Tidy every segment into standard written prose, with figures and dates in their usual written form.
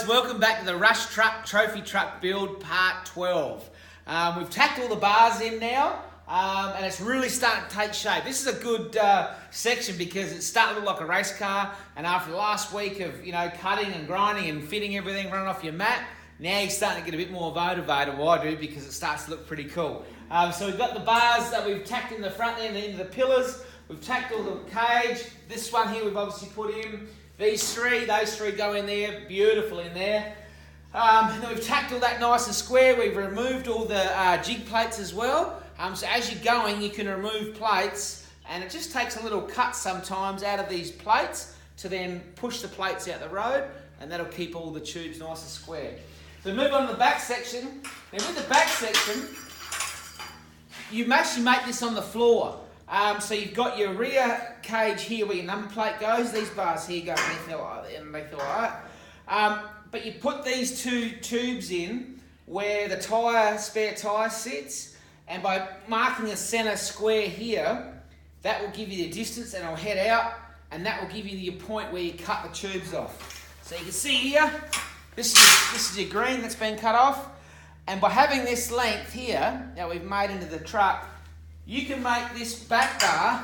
guys, welcome back to the Rush Truck Trophy Truck Build Part 12. We've tacked all the bars in now and it's really starting to take shape. This is a good section because it's starting to look like a race car, and after the last week of cutting and grinding and fitting everything running off your mat, now you're starting to get a bit more motivated, well, I do, because it starts to look pretty cool. So we've got the bars that we've tacked in the front end and into the pillars. We've tacked all the cage. This one here we've obviously put in. These three, those three go in there, beautiful in there. Then we've tacked all that nice and square. We've removed all the jig plates as well. So as you're going, you can remove plates, and it just takes a little cut sometimes out of these plates to then push the plates out the road, and that'll keep all the tubes nice and square. So move on to the back section. Now with the back section, you actually make this on the floor. So you've got your rear cage here where your number plate goes. These bars here go underneath there like that. But you put these two tubes in where the spare tyre sits, and by marking a centre square here, that will give you the distance, and it'll head out, and that will give you the point where you cut the tubes off. So you can see here, this is your green that's been cut off, and by having this length here that we've made into the truck, you can make this back bar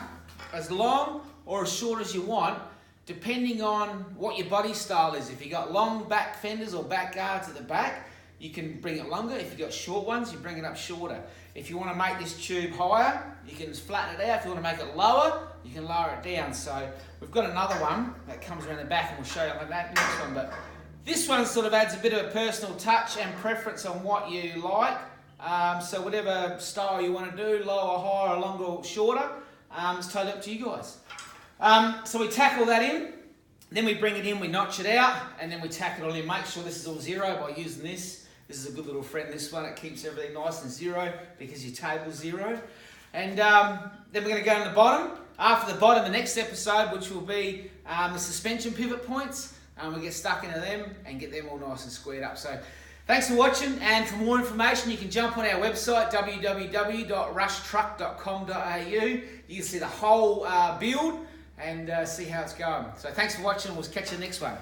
as long or as short as you want, depending on what your body style is. If you've got long back fenders or back guards at the back, you can bring it longer. If you've got short ones, you bring it up shorter. If you want to make this tube higher, you can flatten it out. If you want to make it lower, you can lower it down. So we've got another one that comes around the back, and we'll show you on that next one. But this one sort of adds a bit of a personal touch and preference on what you like. So whatever style you want to do, lower, higher, longer, or shorter, it's totally up to you guys. So we tackle that in, then we bring it in, we notch it out, and then we tack it all in. Make sure this is all zero by using this. This is a good little friend, this one. It keeps everything nice and zero because your table's zero. And then we're going to go on the bottom. After the bottom, the next episode, which will be the suspension pivot points, we'll get stuck into them and get them all nice and squared up. So thanks for watching, and for more information you can jump on our website www.rushtruck.com.au. You can see the whole build and see how it's going. So thanks for watching, we'll catch you in the next one.